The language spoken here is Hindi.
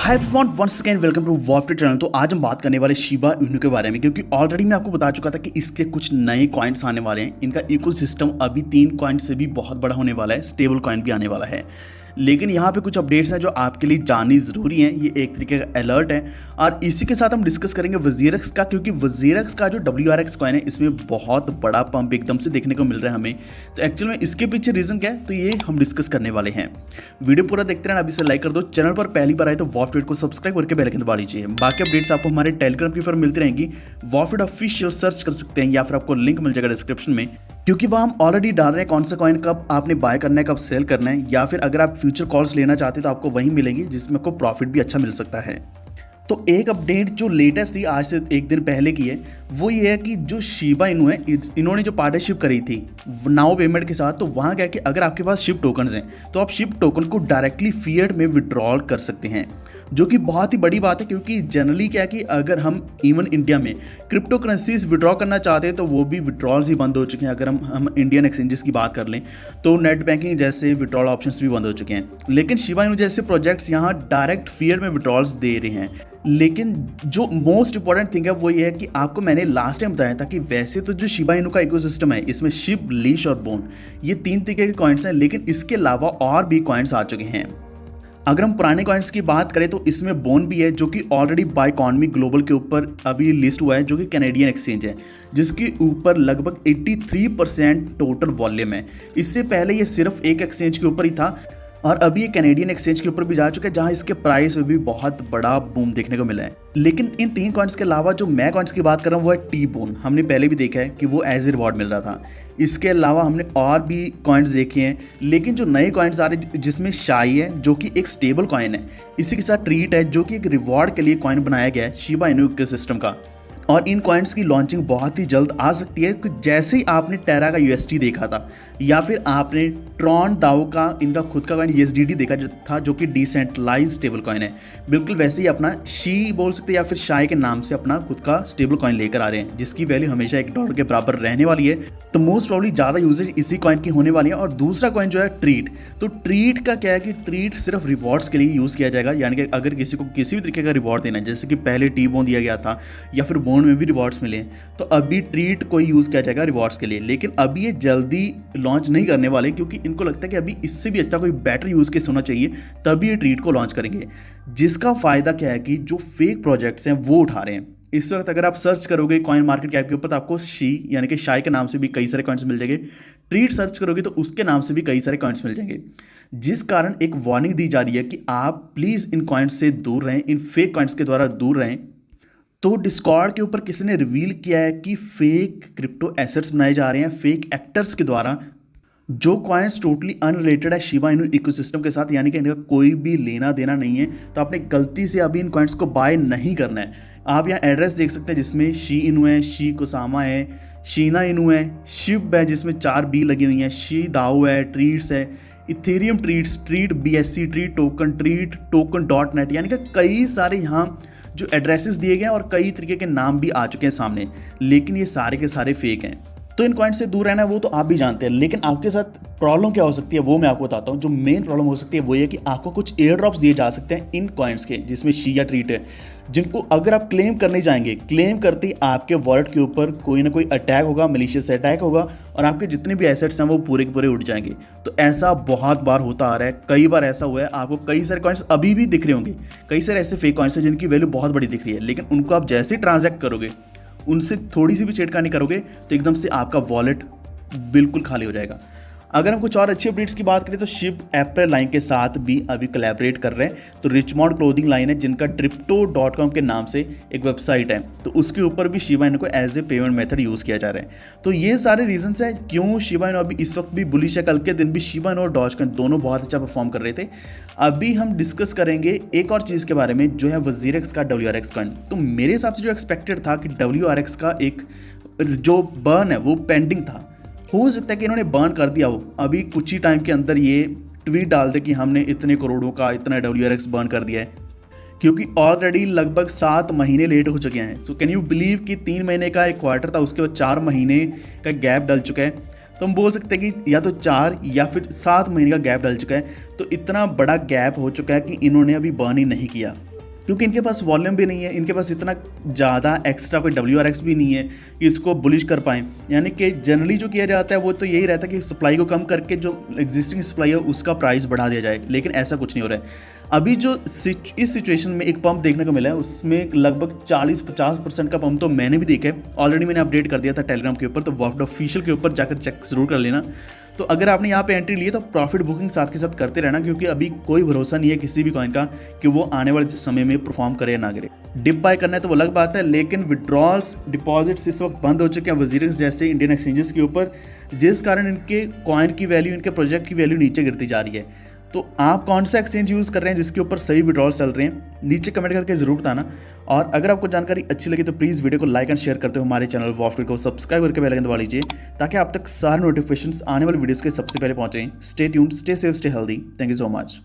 Hi everyone, once again welcome to वॉफ्ट चैनल। तो आज हम बात करने वाले शिबा इनू के बारे में, क्योंकि ऑलरेडी मैं आपको बता चुका था कि इसके कुछ नए कॉइन्स आने वाले हैं। इनका इकोसिस्टम अभी 3 कॉइन से भी बहुत बड़ा होने वाला है, स्टेबल कॉइन भी आने वाला है। लेकिन यहाँ पे कुछ अपडेट्स हैं जो आपके लिए जाननी ज़रूरी है। ये एक तरीके का अलर्ट है और इसी के साथ हम डिस्कस करेंगे वज़ीरक्स का, क्योंकि वज़ीरक्स का जो WRX कॉइन है इसमें बहुत बड़ा पंप एकदम से देखने को मिल रहा है हमें। तो एक्चुअल में इसके पीछे रीज़न क्या है, तो ये हम डिस्कस करने वाले हैं। वीडियो पूरा देखते रहना, अभी से लाइक कर दो। चैनल पर पहली बार आए तो वॉफ्ट को सब्सक्राइब करके बेल आइकन दबा लीजिए। बाकी अपडेट्स आपको हमारे टेलीग्राम की पर मिलती रहेंगी। वॉफ्ट ऑफिशियल सर्च कर सकते हैं या फिर आपको लिंक मिल जाएगा डिस्क्रिप्शन में, क्योंकि वह हम ऑलरेडी डाल रहे हैं कौन सा कॉइन कब आपने बाय करना है, कब सेल करना है, या फिर अगर आप फ्यूचर कॉल्स लेना चाहते हैं तो आपको वहीं मिलेंगी, जिसमें आपको प्रॉफिट भी अच्छा मिल सकता है। तो एक अपडेट जो लेटेस्ट थी, आज से एक दिन पहले की है, वो ये है कि जो शिबा इनू है, इन्होंने जो पार्टनरशिप करी थी नाउ पेमेंट के साथ, तो वहाँ क्या है कि अगर आपके पास शिप टोकन्स हैं तो आप शिप टोकन को डायरेक्टली फिएट में विड्रॉल कर सकते हैं, जो कि बहुत ही बड़ी बात है। क्योंकि जनरली क्या है कि अगर हम इवन इंडिया में क्रिप्टो करेंसीज विड्रॉ करना चाहते हैं तो वो भी विड्रॉल्स ही बंद हो चुके हैं। अगर हम इंडियन एक्सचेंजेस की बात कर लें तो नेट बैंकिंग जैसे विड्रॉल ऑप्शंस भी बंद हो चुके हैं। लेकिन शिबा इनू जैसे प्रोजेक्ट्स यहाँ डायरेक्ट फिएट में विड्रॉल्स दे रहे हैं। लेकिन जो मोस्ट इंपॉर्टेंट थिंग है वो ये है कि आपको मैंने लास्ट टाइम बताया था कि वैसे तो जो शिबा इनू का इकोसिस्टम है, इसमें शिप, लीश और बोन, ये 3 तरीके के कॉइन्स हैं। लेकिन इसके अलावा और भी कॉइन्स आ चुके हैं। अगर हम पुराने कॉइन्स की बात करें तो इसमें बोन भी है, जो कि ऑलरेडी बाइकॉनमी ग्लोबल के ऊपर अभी लिस्ट हुआ है, जो कि कैनेडियन एक्सचेंज है, जिसके ऊपर लगभग 83% टोटल वॉल्यूम है। इससे पहले ये सिर्फ एक एक्सचेंज के ऊपर ही था और अभी ये कैनेडियन एक्सचेंज के ऊपर भी जा चुका है, जहां इसके प्राइस में भी बहुत बड़ा बूम देखने को मिला है। लेकिन इन 3 कॉइन्स के अलावा जो मैं कॉइन्स की बात कर रहा हूँ वो है टी बोन। हमने पहले भी देखा है कि वो एज ए रिवॉर्ड मिल रहा था। इसके अलावा हमने और भी कॉइन्स देखे हैं, लेकिन जो नए कॉइन्स आ रहे हैं जिसमें शाई है, जो कि एक स्टेबल कॉइन है, इसी के साथ ट्रीट है, जो कि एक रिवॉर्ड के लिए कॉइन बनाया गया है शिबा इनू के सिस्टम का। और इन कॉइन्स की लॉन्चिंग बहुत ही जल्द आ सकती है। जैसे ही आपने टेरा का UST देखा था या फिर आपने ट्रॉन दाओ का इनका खुद का कॉइन USDT देखा था, जो कि डिसेंट्रलाइज स्टेबल कॉइन है, बिल्कुल वैसे ही अपना शी बोल सकते हैं या फिर शाई के नाम से अपना खुद का स्टेबल कॉइन लेकर आ रहे हैं, जिसकी वैल्यू हमेशा $1 के बराबर रहने वाली है। तो मोस्ट प्रॉब्ली ज़्यादा यूजेज इसी कॉइन की होने वाली है। और दूसरा कॉइन जो है ट्रीट, तो ट्रीट का क्या है कि ट्रीट सिर्फ रिवॉर्ड्स के लिए यूज़ किया जाएगा। यानी कि अगर किसी को किसी भी तरीके का रिवॉर्ड देना है, जैसे कि पहले टी बोन दिया गया था या फिर बोन में भी रिवॉर्ड्स मिले, तो अभी ट्रीट को यूज़ किया जाएगा रिवॉर्ड्स के लिए। लेकिन अभी ये जल्दी लॉन्च नहीं करने वाले, क्योंकि इनको लगता है कि अभी इससे भी अच्छा कोई बेटर यूज़ केस होना चाहिए, तभी ये ट्रीट को लॉन्च करेंगे। जिसका फ़ायदा क्या है कि जो फेक प्रोजेक्ट्स हैं वो उठा रहे हैं। इस वक्त अगर आप सर्च करोगे कॉइन मार्केट कैप के ऊपर तो आपको शी यानी कि शाई के नाम से भी कई सारे कॉइन्स मिल जाएंगे। ट्रीट सर्च करोगे तो उसके नाम से भी कई सारे कॉइन्स मिल जाएंगे, जिस कारण एक वार्निंग दी जा रही है कि आप प्लीज़ इन कॉइन्स से दूर रहें, इन फेक कॉइन्स के द्वारा दूर रहें। तो डिस्कॉर्ड के ऊपर किसी ने रिवील किया है कि फेक क्रिप्टो एसेट्स बनाए जा रहे हैं फेक एक्टर्स के द्वारा, जो कॉइन्स टोटली अनरिलेटेड है शिबा इनू इकोसिस्टम के साथ, यानी कि इनका कोई भी लेना देना नहीं है। तो आपने गलती से अभी इन कॉइन्स को बाय नहीं करना है। आप यहाँ एड्रेस देख सकते हैं, जिसमें शी इनू है, शी कोसामा है, शीना इनू है, शिप है जिसमें 4 बी लगी हुई हैं, शी दाओ है, ट्रीट्स है, Ethereum treats, treat BSC, treat token .net, यानी कि कई सारे यहाँ जो एड्रेसेस दिए गए हैं और कई तरीके के नाम भी आ चुके हैं सामने। लेकिन ये सारे के सारे फेक हैं। तो इन कॉइन्स से दूर रहना है वो तो आप भी जानते हैं। लेकिन आपके साथ प्रॉब्लम क्या हो सकती है वो मैं आपको बताता हूँ। जो मेन प्रॉब्लम हो सकती है वो ये कि आपको कुछ एयर ड्रॉप्स दिए जा सकते हैं इन कॉइन्स के, जिसमें शी या ट्रीट है, जिनको अगर आप क्लेम करने जाएंगे, क्लेम करते ही आपके वॉलेट के ऊपर कोई ना कोई अटैक होगा, मलिशियस अटैक होगा, और आपके जितने भी एसेट्स हैं वो पूरे के पूरे उड़ जाएंगे। तो ऐसा बहुत बार होता आ रहा है, कई बार ऐसा हुआ है। आपको कई सारे कॉइन्स अभी भी दिख रहे होंगे, कई सारे ऐसे फेक कॉइन्स हैं जिनकी वैल्यू बहुत बड़ी दिख रही है, लेकिन उनको आप जैसे ट्रांजैक्ट करोगे, उनसे थोड़ी सी भी छेड़खानी करोगे तो एकदम से आपका वॉलेट बिल्कुल खाली हो जाएगा। अगर हम कुछ और अच्छी अपडेट्स की बात करें तो शिप एप्पल लाइन के साथ भी अभी कोलैबोरेट कर रहे हैं। तो रिचमॉन्ड क्लोथिंग लाइन है, जिनका Tripto.com के नाम से एक वेबसाइट है, तो उसके ऊपर भी शिबा इनू को as a payment method use किया जा रहा है। तो ये सारे रीजंस हैं क्यों शिबा इनू अभी इस वक्त भी बुलिश है। कल के दिन भी शिबा इनू और डॉजकॉइन दोनों बहुत अच्छा परफॉर्म कर रहे थे। अभी हम डिस्कस करेंगे एक और चीज़ के बारे में, जो है वज़ीरक्स का WRX कॉइन। तो मेरे हिसाब से जो एक्सपेक्टेड था कि WRX का एक जो बर्न है वो पेंडिंग था, हो सकता है कि इन्होंने बर्न कर दिया हो, अभी कुछ ही टाइम के अंदर ये ट्वीट डाल दे कि हमने इतने करोड़ों का इतना WRX बर्न कर दिया है, क्योंकि ऑलरेडी लगभग 7 महीने लेट हो चुके हैं। सो कैन यू बिलीव कि 3 महीने का एक क्वार्टर था, उसके बाद 4 महीने का गैप डल चुका है। तो हम बोल सकते हैं कि या तो 4 या फिर 7 महीने का गैप डल चुका है। तो इतना बड़ा गैप हो चुका है कि इन्होंने अभी बर्न ही नहीं किया। क्योंकि इनके पास वॉल्यूम भी नहीं है, इनके पास इतना ज़्यादा एक्स्ट्रा कोई WRX भी नहीं है कि इसको बुलिश कर पाएँ। यानी कि जनरली जो किया जाता है वो तो यही रहता है कि सप्लाई को कम करके जो एग्जिस्टिंग सप्लाई है उसका प्राइस बढ़ा दिया जाए, लेकिन ऐसा कुछ नहीं हो रहा है। अभी जो इस सिचुएशन में एक पंप देखने को मिला है उसमें लगभग 40-50% का पंप तो मैंने भी देखा है। ऑलरेडी मैंने अपडेट कर दिया था टेलीग्राम के ऊपर, तो वॉफ्ट ऑफिशियल के ऊपर जाकर चेक जरूर कर लेना। तो अगर आपने यहाँ पे एंट्री ली है तो प्रॉफिट बुकिंग साथ के साथ करते रहना, क्योंकि अभी कोई भरोसा नहीं है किसी भी कॉइन का कि वो आने वाले समय में परफॉर्म करे या ना करे। डिप बाय करना है तो वो अलग बात है, लेकिन विड्रॉल्स डिपॉजिट्स इस वक्त बंद हो चुके हैं वजीरिक्स जैसे इंडियन एक्सचेंजेस के ऊपर, जिस कारण इनके कॉइन की वैल्यू, इनके प्रोजेक्ट की वैल्यू नीचे गिरती जा रही है। तो आप कौन सा एक्सचेंज यूज़ कर रहे हैं जिसके ऊपर सही विड्रॉल्स चल रहे हैं, नीचे कमेंट करके जरूर बताना। और अगर आपको जानकारी अच्छी लगी तो प्लीज़ वीडियो को लाइक एंड शेयर करते हुए हमारे चैनल वॉफ्ट को सब्सक्राइब करके बेल आइकन दबा लीजिए, ताकि आप तक सारे नोटिफिकेशंस आने वाली वीडियोस के सबसे पहले पहुंचें। Stay tuned, stay safe, stay healthy. Thank you so much.